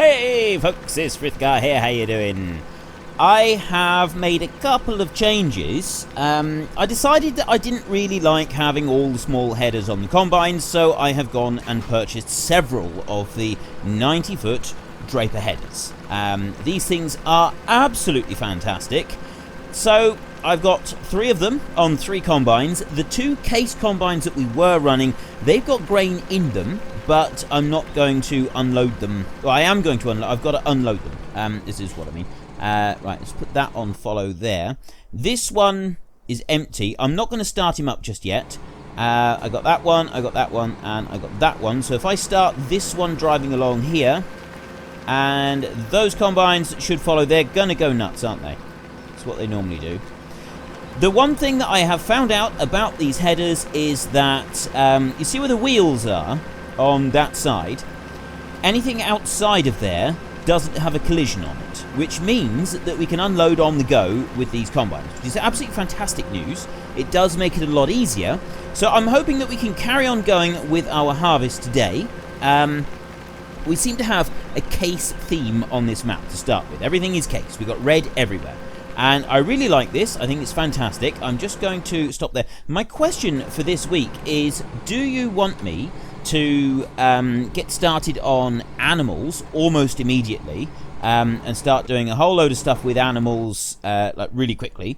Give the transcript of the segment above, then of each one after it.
Hey folks, it's Frithgar here, how you doing? I have made a couple of changes. I decided that I didn't really like having all the small headers on the combines, so I have gone and purchased several of the 90-foot Draper headers. These things are absolutely fantastic. So I've got 3 of them on 3 combines. The 2 case combines that we were running, they've got grain in them, but I'm not going to unload them. Well, I am going to unload. I've got to unload them. This is what I mean. Right, let's put that on follow there. This one is empty. I'm not going to start him up just yet. I got that one, I got that one, and I got that one. So if I start this one driving along here, and those combines should follow, they're going to go nuts, aren't they? That's what they normally do. The one thing that I have found out about these headers is that, you see where the wheels are on that side? Anything outside of there doesn't have a collision on it, which means that we can unload on the go with these combines, which is absolutely fantastic news. It does make it a lot easier. So I'm hoping that we can carry on going with our harvest today. We seem to have a case theme on this map to start with. Everything is case. We've got red everywhere. And I really like this. I think it's fantastic. I'm just going to stop there. My question for this week is, do you want me to get started on animals almost immediately and start doing a whole load of stuff with animals like really quickly?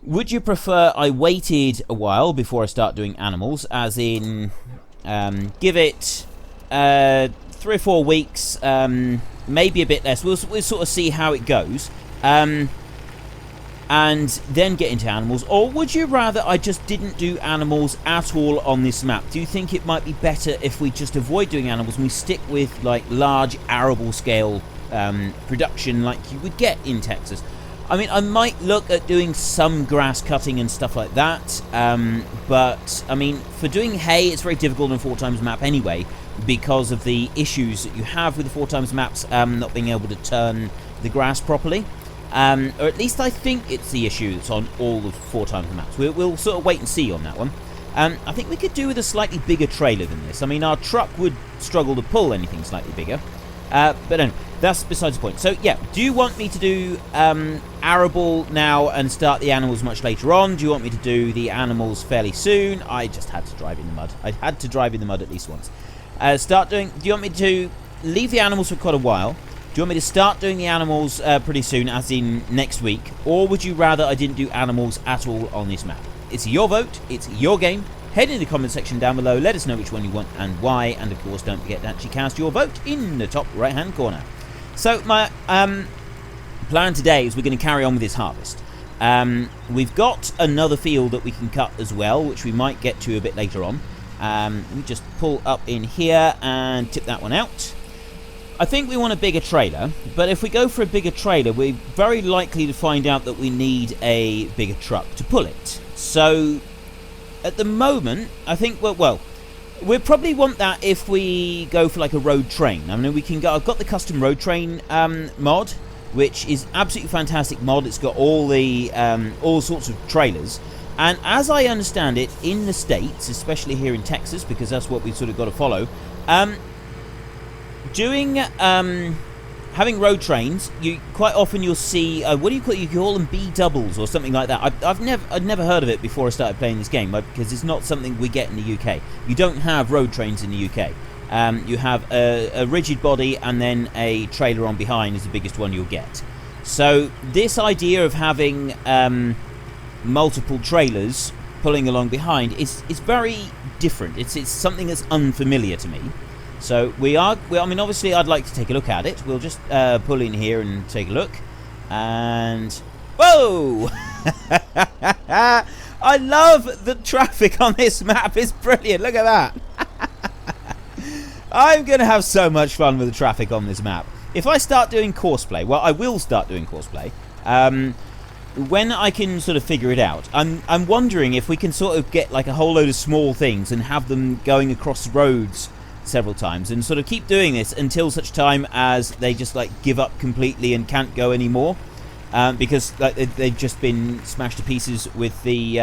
Would you prefer I waited a while before I start doing animals, as in give it 3 or 4 weeks, maybe a bit less. We'll sort of see how it goes. And then get into animals, or would you rather I just didn't do animals at all on this map? Do you think it might be better if we just avoid doing animals and we stick with like large arable scale production like you would get in Texas? I mean, I might look at doing some grass cutting and stuff like that, but I mean, for doing hay, it's very difficult on a 4 times map anyway, because of the issues that you have with the 4 times maps not being able to turn the grass properly. Or at least I think it's the issue that's on all the 4 times maps. We'll sort of wait and see on that one. I think we could do with a slightly bigger trailer than this. I mean, our truck would struggle to pull anything slightly bigger. But anyway, that's besides the point. So yeah, do you want me to do arable now and start the animals much later on? Do you want me to do the animals fairly soon? I just had to drive in the mud. I had to drive in the mud at least once. Do you want me to leave the animals for quite a while? Do you want me to start doing the animals pretty soon, as in next week? Or would you rather I didn't do animals at all on this map? It's your vote, it's your game. Head in the comment section down below, let us know which one you want and why. And of course, don't forget to actually cast your vote in the top right hand corner. So my plan today is we're going to carry on with this harvest. We've got another field that we can cut as well, which we might get to a bit later on. We just pull up in here and tip that one out. I think we want a bigger trailer, but if we go for a bigger trailer, we're very likely to find out that we need a bigger truck to pull it. So, at the moment, I think, well, we'll probably want that if we go for like a road train. I mean, we can go. I've got the custom road train mod, which is absolutely fantastic mod. It's got all the all sorts of trailers. And as I understand it, in the States, especially here in Texas, because that's what we've sort of got to follow, doing having road trains, you quite often you'll see what do you call them, B doubles or something like that. I'd never heard of it before I started playing this game, because it's not something we get in the UK. You don't have road trains in the UK. You have a rigid body and then a trailer on behind is the biggest one you'll get. So this idea of having multiple trailers pulling along behind is very different. It's something that's unfamiliar to me. So I mean, obviously I'd like to take a look at it. We'll just pull in here and take a look. And whoa! I love the traffic on this map. It's brilliant. Look at that. I'm going to have so much fun with the traffic on this map. If I start doing courseplay, well, I will start doing courseplay. When I can sort of figure it out, I'm wondering if we can sort of get like a whole load of small things and have them going across roads several times and sort of keep doing this until such time as they just like give up completely and can't go anymore, because like, they've just been smashed to pieces with the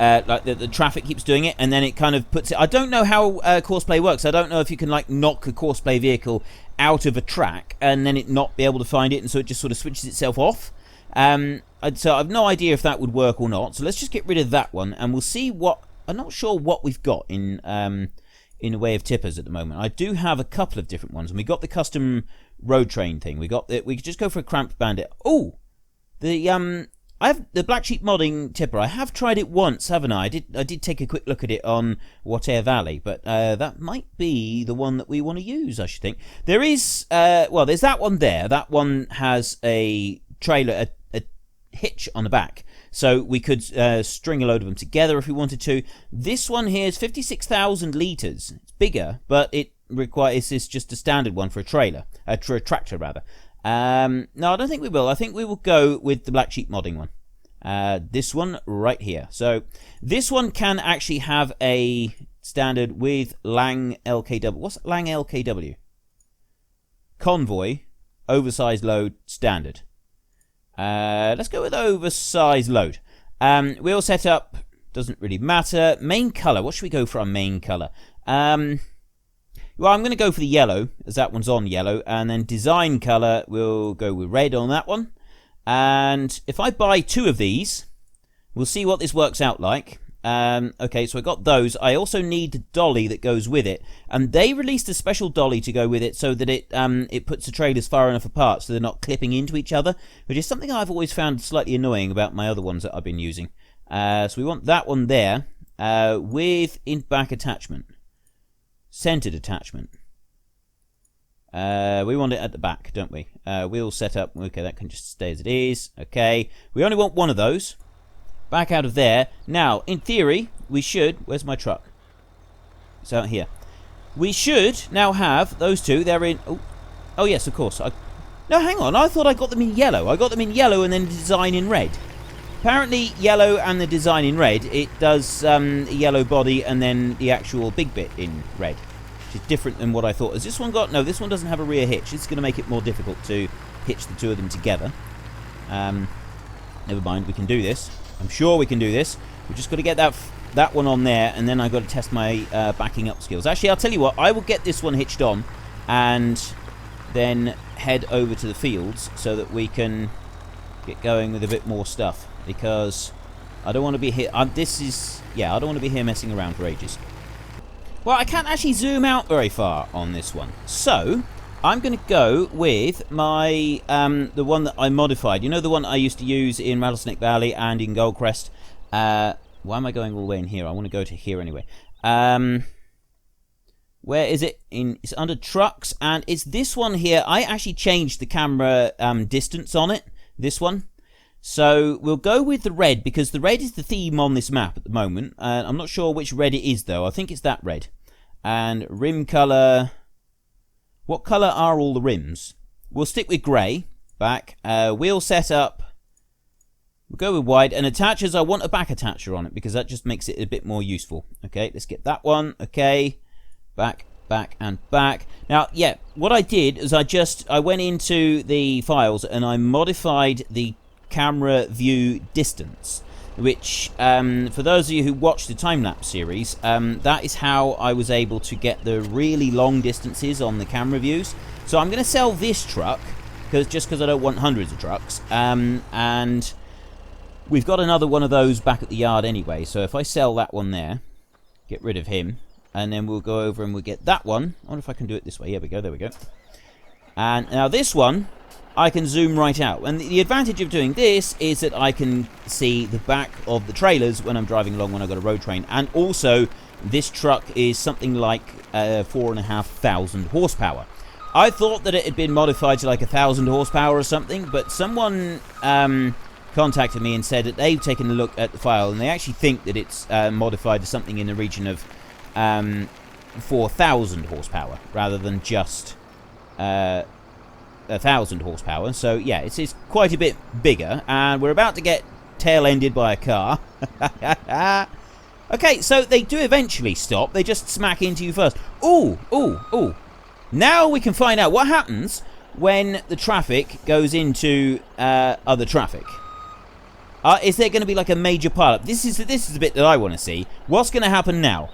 like the traffic keeps doing it, and then it kind of puts it. I don't know how courseplay works. I don't know if you can like knock a courseplay vehicle out of a track and then it not be able to find it, and so it just sort of switches itself off. So I've no idea if that would work or not. So let's just get rid of that one, and we'll see what. I'm not sure what we've got in the way of tippers at the moment. I do have a couple of different ones, and we got the custom road train thing. We could just go for a cramped bandit. Oh, I have the Black Sheep modding tipper. I have tried it once, haven't I? I did take a quick look at it on Whatever Valley, but that might be the one that we want to use, I should think. There is, well, there's that one there. That one has a trailer, a hitch on the back. So we could string a load of them together if we wanted to. This one here is 56,000 litres. It's bigger, but it requires this just a standard one for a trailer, for a tractor rather. No, I don't think we will. I think we will go with the Black Sheep modding one. This one right here. So this one can actually have a standard with Lang LKW. What's Lang LKW? Convoy, oversized load, standard. Let's go with oversized load. Wheel setup doesn't really matter. Main color. What should we go for our main color? Well, I'm going to go for the yellow, as that one's on yellow. And then design colour, we'll go with red on that one. And if I buy 2 of these, we'll see what this works out like. Okay, so I got those. I also need the dolly that goes with it. And they released a special dolly to go with it so that it puts the trailers far enough apart so they're not clipping into each other, which is something I've always found slightly annoying about my other ones that I've been using. So we want that one there with in-back attachment. Centered attachment. We want it at the back, don't we? Wheel setup. Okay, that can just stay as it is. Okay. We only want one of those. Back out of there. Now, in theory, we should... Where's my truck? It's out here. We should now have those 2. They're in... Oh yes, of course. No, hang on. I thought I got them in yellow. I got them in yellow and then the design in red. Apparently, yellow and the design in red, it does a yellow body and then the actual big bit in red, which is different than what I thought. Has this one got... No, this one doesn't have a rear hitch. This is going to make it more difficult to hitch the 2 of them together. Never mind, we can do this. I'm sure we can do this. We've just got to get that one on there, and then I've got to test my backing up skills. Actually, I'll tell you what, I will get this one hitched on and then head over to the fields so that we can get going with a bit more stuff. Because I don't want to be here. I don't want to be here messing around for ages. Well, I can't actually zoom out very far on this one, so I'm going to go with my the one that I modified. You know, the one I used to use in Rattlesnake Valley and in Goldcrest. Why am I going all the way in here? I want to go to here anyway. Where is it? It's under trucks, and it's this one here. I actually changed the camera distance on it. This one. So we'll go with the red, because the red is the theme on this map at the moment. I'm not sure which red it is, though. I think it's that red. And rim colour... What colour are all the rims? We'll stick with grey. Back. Wheel setup. We'll go with white. And attachers, I want a back attacher on it, because that just makes it a bit more useful. Okay, let's get that one. Okay. Back, back, and back. Now, yeah, what I did is I went into the files and I modified the camera view distance, which for those of you who watch the time-lapse series, that is how I was able to get the really long distances on the camera views. So I'm going to sell this truck because I don't want hundreds of trucks, and we've got another one of those back at the yard anyway. So if I sell that one there, get rid of him, and then we'll go over and we'll get that one. I wonder if I can do it this way. Here we go, there we go. And now this one I can zoom right out, and the advantage of doing this is that I can see the back of the trailers when I'm driving along when I've got a road train. And also this truck is something like 4,500 horsepower. I thought that it had been modified to like 1,000 horsepower or something, but someone contacted me and said that they've taken a look at the file and they actually think that it's modified to something in the region of 4,000 horsepower rather than just 1,000 horsepower. So yeah, it's quite a bit bigger, and we're about to get tail-ended by a car. Okay, so they do eventually stop. They just smack into you first. Ooh, ooh, ooh. Now we can find out what happens when the traffic goes into other traffic. Is there going to be like a major pileup? This is the bit that I want to see. What's going to happen now?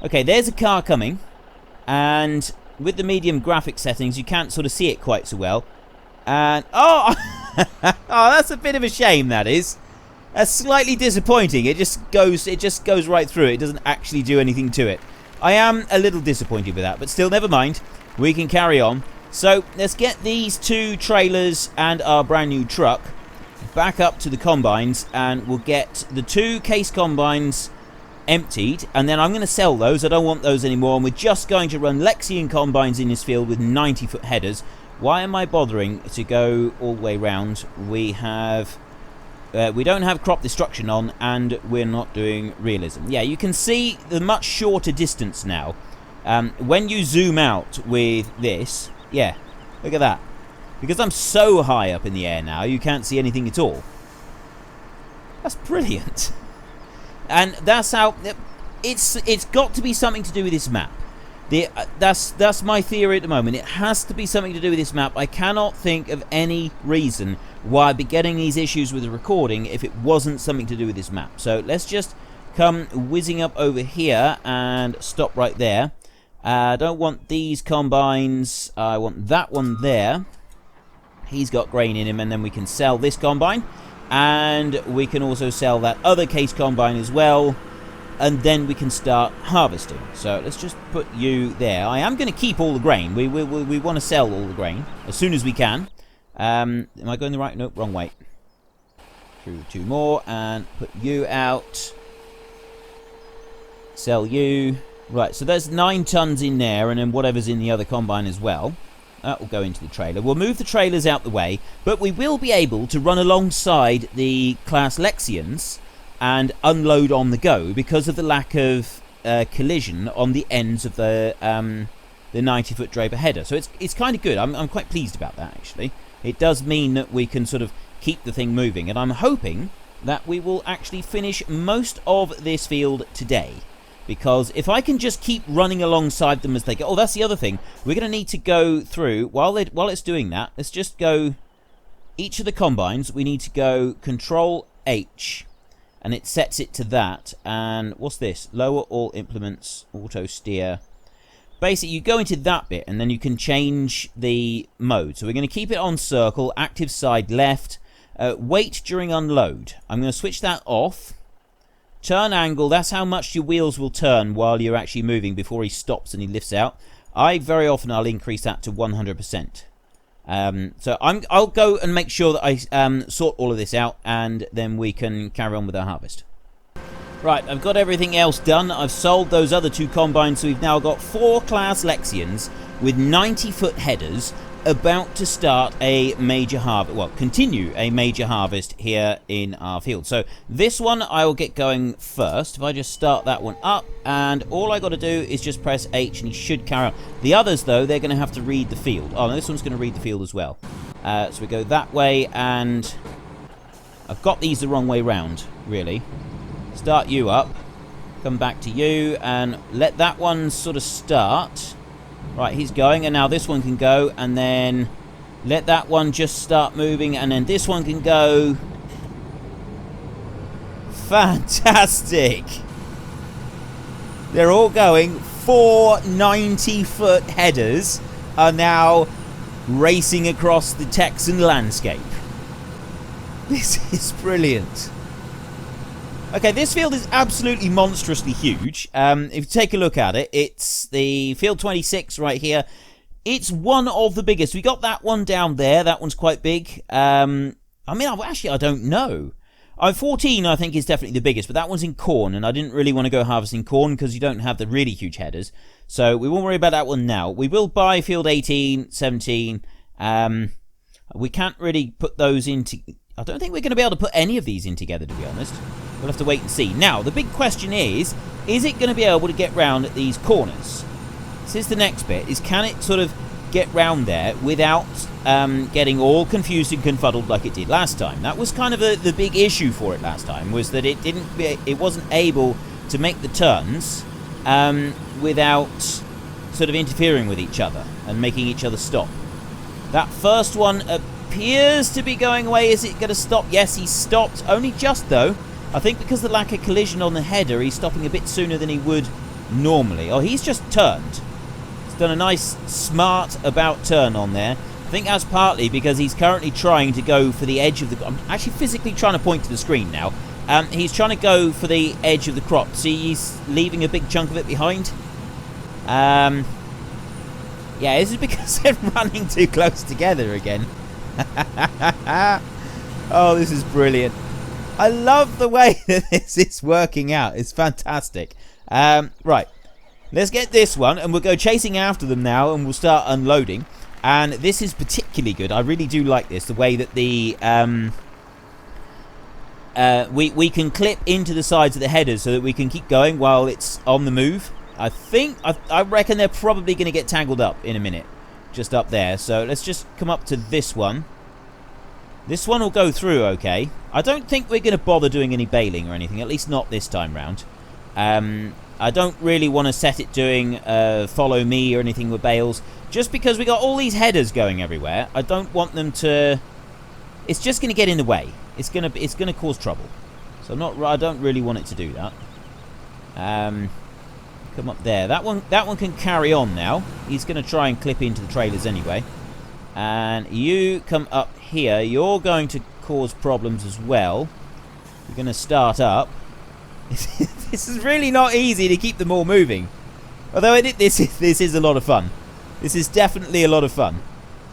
Okay, there's a car coming, and with the medium graphic settings, you can't sort of see it quite so well. And oh, oh, that's a bit of a shame. That is. That's slightly disappointing. It just goes right through it. It doesn't actually do anything to it. I am a little disappointed with that, but still, never mind. We can carry on. So let's get these 2 trailers and our brand new truck back up to the combines, and we'll get the 2 case combines emptied, and then I'm going to sell those. I don't want those anymore, and we're just going to run Lexion combines in this field with 90-foot headers. Why am I bothering to go all the way round? We don't have crop destruction on, and we're not doing realism. Yeah, you can see the much shorter distance now. When you zoom out with this, yeah, look at that. Because I'm so high up in the air now, you can't see anything at all. That's brilliant. And that's how... It's got to be something to do with this map. That's my theory at the moment. It has to be something to do with this map. I cannot think of any reason why I'd be getting these issues with the recording if it wasn't something to do with this map. So let's just come whizzing up over here and stop right there. I don't want these combines. I want that one there. He's got grain in him, and then we can sell this combine. And we can also sell that other case combine as well. And then we can start harvesting. So let's just put you there. I am going to keep all the grain. We want to sell all the grain as soon as we can. Am I going the right? Nope, wrong way. Through 2 more and put you out. Sell you. Right, so there's 9 tons in there, and then whatever's in the other combine as well. That will go into the trailer. We'll move the trailers out the way, but we will be able to run alongside the Claas Lexions and unload on the go because of the lack of collision on the ends of the 90-foot Draper header. So it's kind of good. I'm quite pleased about that, actually. It does mean that we can sort of keep the thing moving, and I'm hoping that we will actually finish most of this field today. Because if I can just keep running alongside them as they go... Oh, that's the other thing. We're going to need to go through... While it's doing that, let's just go... Each of the combines, we need to go Control H. And it sets it to that. And what's this? Lower all implements, auto steer. Basically, you go into that bit, and then you can change the mode. So we're going to keep it on circle, active side left. Wait during unload. I'm going to switch that off. Turn angle, that's how much your wheels will turn while you're actually moving before he stops and he lifts out. Very often I'll increase that to 100%. So I'll go and make sure that I sort all of this out, and then we can carry on with our harvest. Right, I've got everything else done. I've sold those other 2 combines, so we've now got 4 Claas Lexions with 90-foot headers about to start a major harvest, well, continue a major harvest here in our field. So this one I will get going first. If I just start that one up, and all I got to do is just press H, and he should carry on. The others, though, they're going to have to read the field. Oh, no, this one's going to read the field as well. So we go that way, and I've got these the wrong way round, really. Start you up, come back to you, and let that one sort of start. Right, he's going, and now this one can go, and then let that one just start moving, and then this one can go. Fantastic! They're all going. 4 90-foot headers are now racing across the Texan landscape. This is brilliant. Okay, this field is absolutely monstrously huge. If you take a look at it, it's the field 26 right here. It's one of the biggest. We got that one down there. That one's quite big. I mean, I don't know. 14, I think, is definitely the biggest, but that one's in corn, and I didn't really want to go harvesting corn because you don't have the really huge headers. So we won't worry about that one now. We will buy field 18, 17. We can't really put those into... I don't think we're going to be able to put any of these in together, to be honest. We'll have to wait and see. Now, the big question is it going to be able to get round at these corners? This is the next bit, is can it sort of get round there without getting all confused and confuddled like it did last time? That was kind of the big issue for it last time, was that it wasn't able to make the turns without sort of interfering with each other and making each other stop. That first one appears to be going away. Is it going to stop? Yes, he's stopped. Only just, though. I think because of the lack of collision on the header, he's stopping a bit sooner than he would normally. Oh, he's just turned. He's done a nice, smart about turn on there. I think that's partly because he's currently trying to go for the edge of the... I'm actually physically trying to point to the screen now. He's trying to go for the edge of the crop. See, he's leaving a big chunk of it behind. Yeah, this is because they're running too close together again. Oh, this is brilliant. I love the way that this is working out. It's fantastic. Right, let's get this one, and we'll go chasing after them now, and we'll start unloading. And this is particularly good. I really do like this, the way that the we can clip into the sides of the headers so that we can keep going while it's on the move. I reckon they're probably going to get tangled up in a minute, just up there. So let's just come up to this one. This one will go through okay. I don't think we're going to bother doing any bailing or anything, at least not this time round. I don't really want to set it doing follow me or anything with bales, just because we got all these headers going everywhere. I don't want them to... It's just going to get in the way. It's going to cause trouble. So I don't really want it to do that. Come up there. That one can carry on now. He's going to try and clip into the trailers anyway. And you come up here. You're going to cause problems as well. You're going to start up. This is really not easy to keep them all moving. Although this is a lot of fun. This is definitely a lot of fun.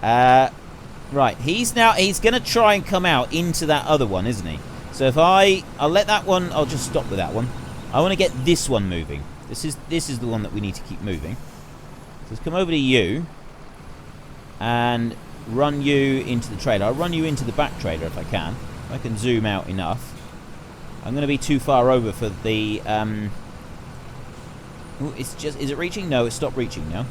Right, he's going to try and come out into that other one, isn't he? So if I'll let that one. I'll just stop with that one. I want to get this one moving. This is the one that we need to keep moving. So let's come over to you and run you into the trailer. I'll run you into the back trailer if I can. If I can zoom out enough. I'm going to be too far over for the... Ooh, is it reaching? No, it's stopped reaching now.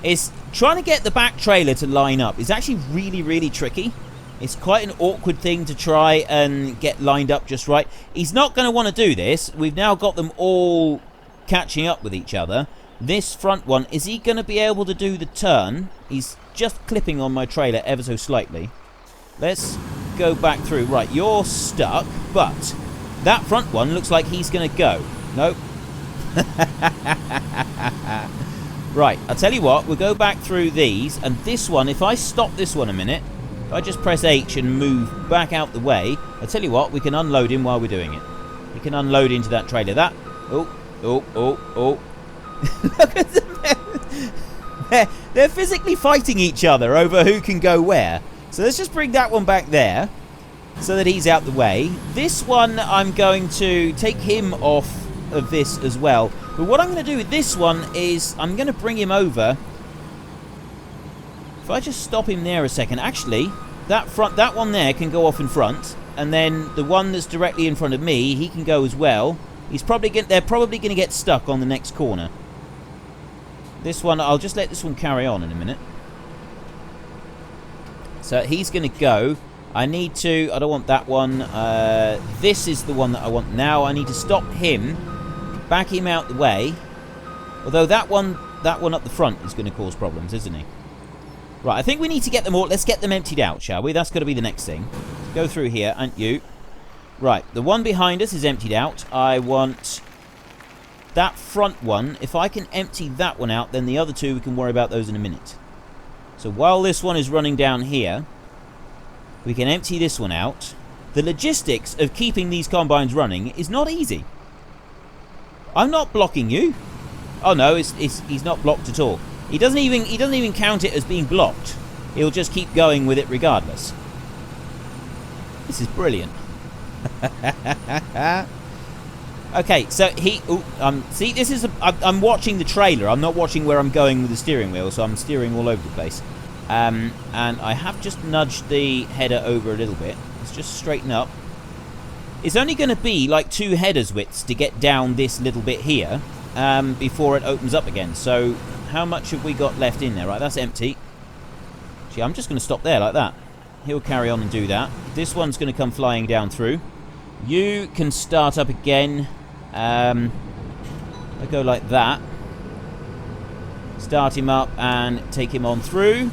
It's trying to get the back trailer to line up. It's actually really, really tricky. It's quite an awkward thing to try and get lined up just right. He's not going to want to do this. We've now got them all catching up with each other. This front one, is he going to be able to do the turn? He's just clipping on my trailer ever so slightly. Let's go back through. Right, you're stuck, but that front one looks like he's going to go. Nope. Right, I'll tell you what, we'll go back through these, and this one, if I stop this one a minute, if I just press H and move back out the way, I'll tell you what, we can unload him while we're doing it. We can unload into that trailer. That, oh. Look at them. They're physically fighting each other over who can go where. So let's just bring that one back there so that he's out the way. This one, I'm going to take him off of this as well. But what I'm going to do with this one is I'm going to bring him over. If I just stop him there a second. Actually, that one there can go off in front. And then the one that's directly in front of me, he can go as well. They're probably going to get stuck on the next corner. This one, I'll just let this one carry on in a minute. So he's going to go. I don't want that one. This is the one that I want now. I need to stop him, back him out the way. Although that one up the front is going to cause problems, isn't he? Right, I think we need to get them all. Let's get them emptied out, shall we? That's got to be the next thing. Let's go through here, and you. Right, the one behind us is emptied out. I want that front one. If I can empty that one out, then the other two, we can worry about those in a minute. So while this one is running down here, we can empty this one out. The logistics of keeping these combines running is not easy. I'm not blocking you. Oh no, he's not blocked at all. He doesn't even count it as being blocked. He'll just keep going with it regardless. This is brilliant. Okay, so see, this is I'm watching the trailer. I'm not watching where I'm going with the steering wheel, so I'm steering all over the place. And I have just nudged the header over a little bit. Let's just straighten up. It's only going to be like 2 headers widths to get down this little bit here before it opens up again. So how much have we got left in there? Right, that's empty. Gee, I'm just going to stop there like that. He'll carry on and do that. This one's going to come flying down through. You can start up again. I go like that. Start him up and take him on through.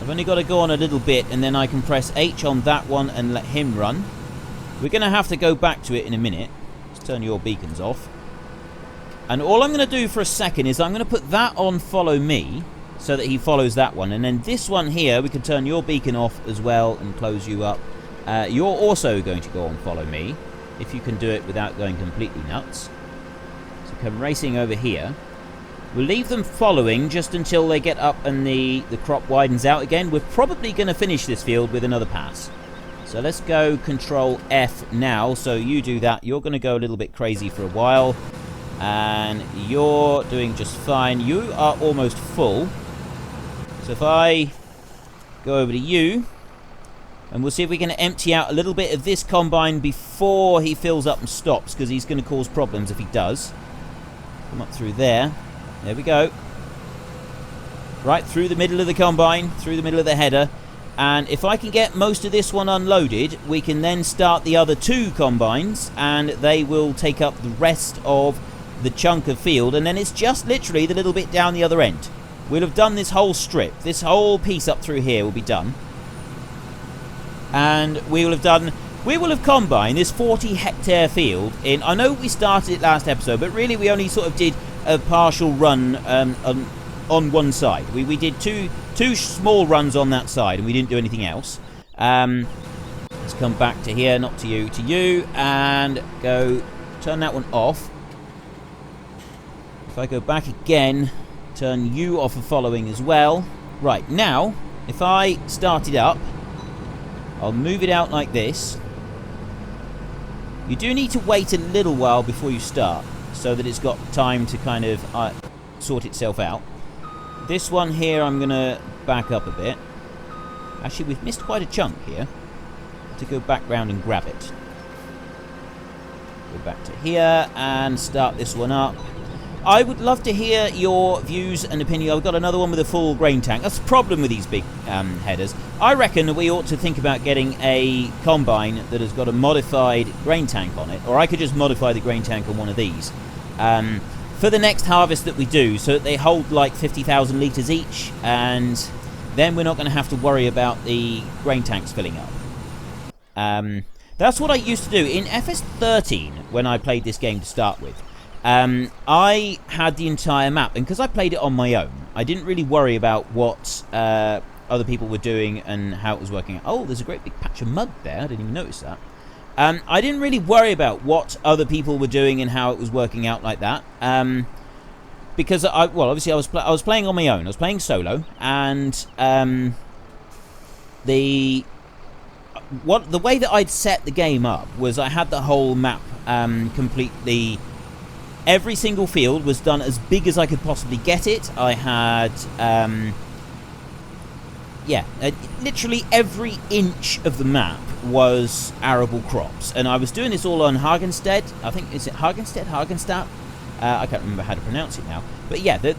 I've only got to go on a little bit, and then I can press H on that one and let him run. We're going to have to go back to it in a minute. Let's turn your beacons off. And all I'm going to do for a second is I'm going to put that on follow me, so that he follows that one. And then this one here, we can turn your beacon off as well and close you up. You're also going to go on follow me, if you can do it without going completely nuts. So come racing over here. We'll leave them following just until they get up and the crop widens out again. We're probably going to finish this field with another pass. So let's go Control F now. So you do that. You're going to go a little bit crazy for a while. And you're doing just fine. You are almost full. So if I go over to you, and we'll see if we can empty out a little bit of this combine before he fills up and stops, because he's going to cause problems if he does. Come up through there. There we go. Right through the middle of the combine, through the middle of the header. And if I can get most of this one unloaded, we can then start the other two combines, and they will take up the rest of the chunk of field. And then it's just literally the little bit down the other end. We'll have done this whole strip. This whole piece up through here will be done. And we will have combined this 40-hectare field in... I know we started it last episode, but really we only sort of did a partial run on one side. We did two small runs on that side, and we didn't do anything else. Let's come back to here, not to you, and go turn that one off. If I go back again, turn you off of following as well. Right, now, if I start it up, I'll move it out like this. You do need to wait a little while before you start, so that it's got time to kind of sort itself out. This one here, I'm going to back up a bit. Actually, we've missed quite a chunk here. To go back round and grab it. Go back to here and start this one up. I would love to hear your views and opinion. I've got another one with a full grain tank. That's the problem with these big headers. I reckon that we ought to think about getting a combine that has got a modified grain tank on it. Or I could just modify the grain tank on one of these. For the next harvest that we do, so that they hold like 50,000 litres each. And then we're not going to have to worry about the grain tanks filling up. That's what I used to do. In FS13, when I played this game to start with, I had the entire map, and because I played it on my own, I didn't really worry about what other people were doing and how it was working out. Oh, there's a great big patch of mud there. I didn't even notice that. I didn't really worry about what other people were doing and how it was working out like that. Because obviously I was playing on my own. I was playing solo, and the way that I'd set the game up was I had the whole map completely. Every single field was done as big as I could possibly get it. I had, literally every inch of the map was arable crops. And I was doing this all on Hagenstedt. I think, is it Hagenstedt? Hagenstadt? I can't remember how to pronounce it now. But yeah, the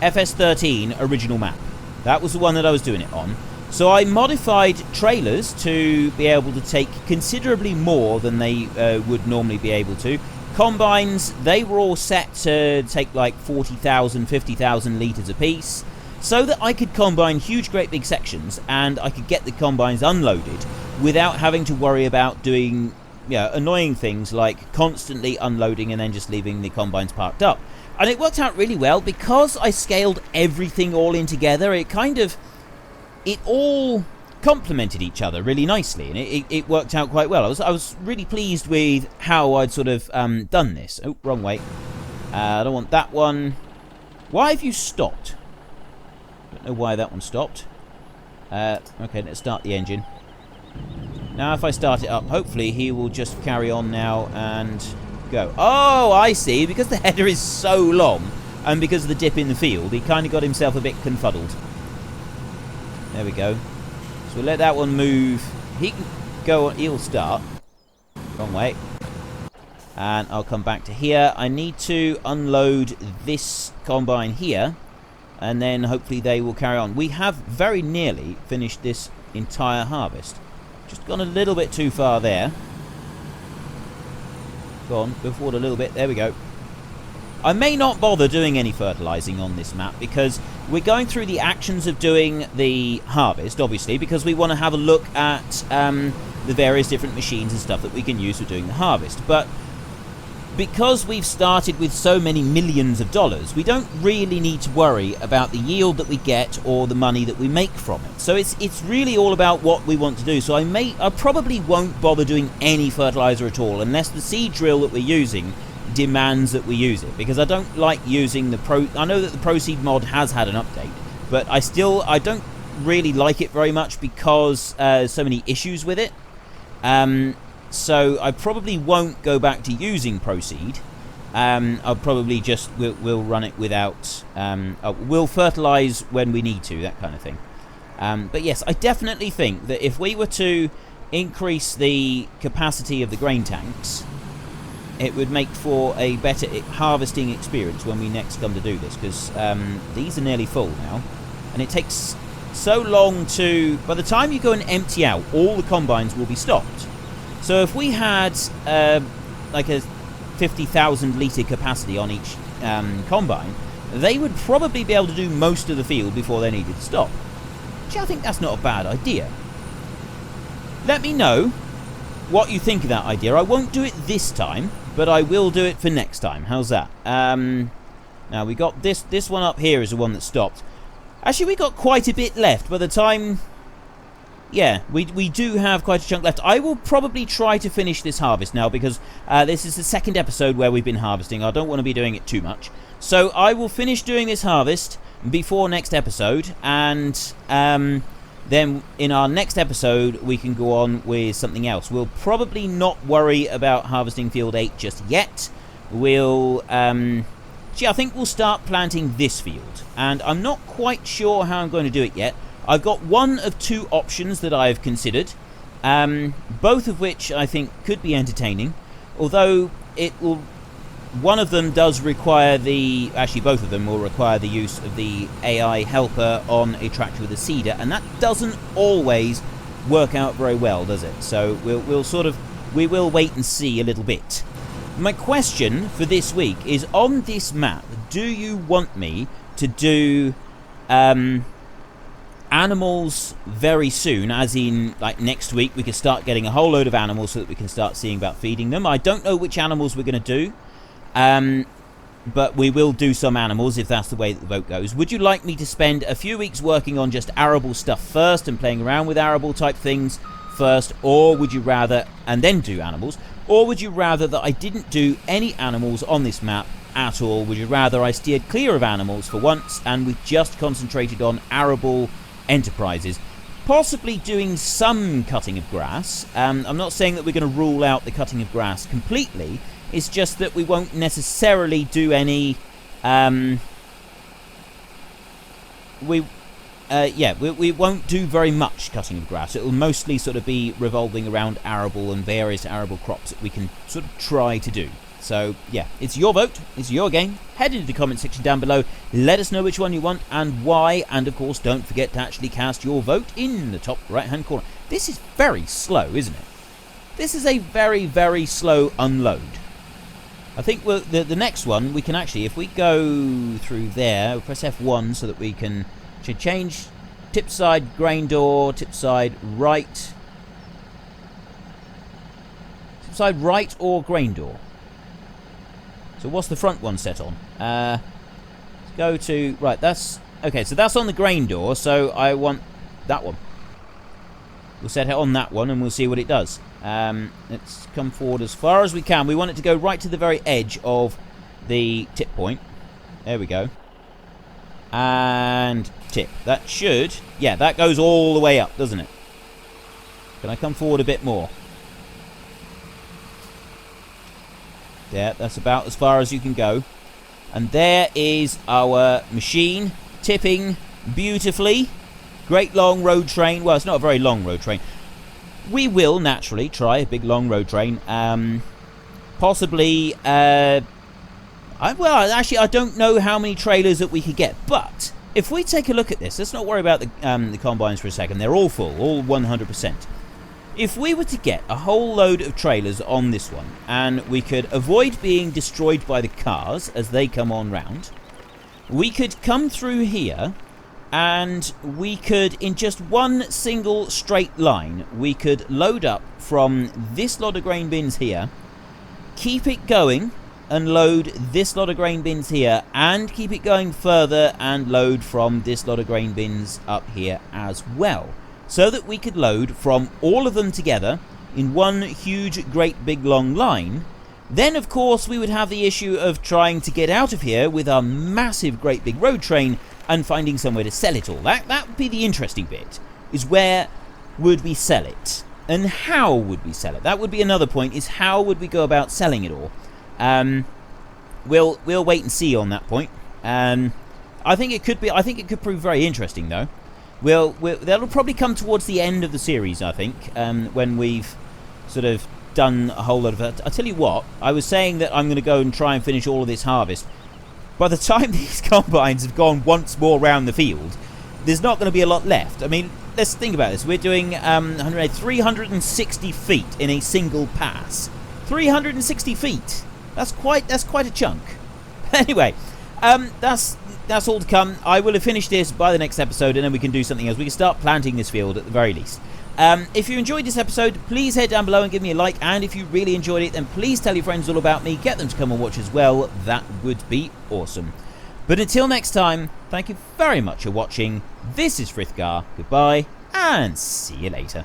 FS13 original map. That was the one that I was doing it on. So I modified trailers to be able to take considerably more than they would normally be able to. Combines, they were all set to take like 40,000, 50,000 litres apiece, so that I could combine huge, great big sections, and I could get the combines unloaded without having to worry about doing annoying things like constantly unloading and then just leaving the combines parked up. And it worked out really well because I scaled everything all in together. It all complemented each other really nicely, and it worked out quite well. I was really pleased with how I'd sort of done this. Oh, wrong way. I don't want that one. Why have you stopped? Don't know why that one stopped. Okay, let's start the engine. Now if I start it up, hopefully he will just carry on now and go. Oh, I see. Because the header is so long, and because of the dip in the field, he kind of got himself a bit confuddled. There we go. So we'll let that one move. He can go on, he'll start. Wrong way. And I'll come back to here. I need to unload this combine here, and then hopefully they will carry on. We have very nearly finished this entire harvest. Just gone a little bit too far there. Go on, go forward a little bit. There we go. I may not bother doing any fertilizing on this map because we're going through the actions of doing the harvest, obviously, because we want to have a look at the various different machines and stuff that we can use for doing the harvest. But because we've started with so many millions of dollars, we don't really need to worry about the yield that we get or the money that we make from it. So it's really all about what we want to do. So I probably won't bother doing any fertilizer at all unless the seed drill that we're using demands that we use it, because I don't like using the I know that the Proceed mod has had an update, but I don't really like it very much because so many issues with it. So I probably won't go back to using Proceed. I'll probably just we'll run it without. We'll fertilize when we need to, that kind of thing. But yes, I definitely think that if we were to increase the capacity of the grain tanks, it would make for a better harvesting experience when we next come to do this, because these are nearly full now, and it takes so long to... By the time you go and empty out, all the combines will be stopped. So if we had like a 50,000 litre capacity on each combine, they would probably be able to do most of the field before they needed to stop. Which I think that's not a bad idea. Let me know what you think of that idea. I won't do it this time, but I will do it for next time. How's that? Now we got this one up here is the one that stopped. Actually, we got quite a bit left by the time... Yeah, we do have quite a chunk left. I will probably try to finish this harvest now, because this is the second episode where we've been harvesting. I don't want to be doing it too much. So I will finish doing this harvest before next episode, and then in our next episode we can go on with something else. We'll probably not worry about harvesting field 8 just yet. We'll... I think we'll start planting this field, and I'm not quite sure how I'm going to do it yet. I've got one of two options that I've considered, both of which I think could be entertaining, although it will... One of them does require the... Actually, both of them will require the use of the AI helper on a tractor with a seeder, and that doesn't always work out very well, does it? So we will wait and see a little bit. My question for this week is, on this map, do you want me to do animals very soon, as in like next week we can start getting a whole load of animals so that we can start seeing about feeding them? I don't know which animals we're going to do, but we will do some animals if that's the way that the vote goes. Would you like me to spend a few weeks working on just arable stuff first and playing around with arable type things first, or would you rather, and then do animals, or would you rather that I didn't do any animals on this map at all? Would you rather I steered clear of animals for once and we just concentrated on arable enterprises, possibly doing some cutting of grass? I'm not saying that we're going to rule out the cutting of grass completely. It's just that we won't necessarily do any we won't do very much cutting of grass. It will mostly sort of be revolving around arable and various arable crops that we can sort of try to do. So, yeah, it's your vote, it's your game. Head into the comment section down below, let us know which one you want and why, and of course don't forget to actually cast your vote in the top right hand corner. This is very slow, isn't it? This is a very, very slow unload. I think the next one we can actually, if we go through there, we'll press F1 so that we can change tip side grain door, tip side right or grain door. So what's the front one set on? Let's go to... Right, that's... Okay, so that's on the grain door, so I want that one. We'll set it on that one and we'll see what it does. Let's come forward as far as we can. We want it to go right to the very edge of the tip point. There we go. And tip. That should... Yeah, that goes all the way up, doesn't it? Can I come forward a bit more? There, that's about as far as you can go. And there is our machine tipping beautifully. Great long road train. Well, it's not a very long road train. We will naturally try a big long road train. Possibly... well, actually, I don't know how many trailers that we could get. But if we take a look at this, let's not worry about the combines for a second. They're all full, all 100%. If we were to get a whole load of trailers on this one, and we could avoid being destroyed by the cars as they come on round, we could come through here, and we could, in just one single straight line, we could load up from this lot of grain bins here, keep it going, and load this lot of grain bins here, and keep it going further and load from this lot of grain bins up here as well, so that we could load from all of them together in one huge great big long line. Then of course we would have the issue of trying to get out of here with our massive great big road train and finding somewhere to sell it all. That would be the interesting bit, is where would we sell it and how would we sell it. That would be another point, is how would we go about selling it all. We'll wait and see on that point. I think it could prove very interesting though. That'll probably come towards the end of the series, I think, when we've sort of done a whole lot of it. I'll tell you what, I was saying that I'm going to go and try and finish all of this harvest. By the time these combines have gone once more round the field, there's not going to be a lot left. I mean, let's think about this. We're doing 360 feet in a single pass. 360 feet. That's quite a chunk. Anyway, that's all to come. I will have finished this by the next episode, and then we can do something else. We can start planting this field at the very least. If you enjoyed this episode, please head down below and give me a like, and if you really enjoyed it, then please tell your friends all about me, get them to come and watch as well. That would be awesome. But until next time, thank you very much for watching. This is Frithgar, goodbye, and see you later.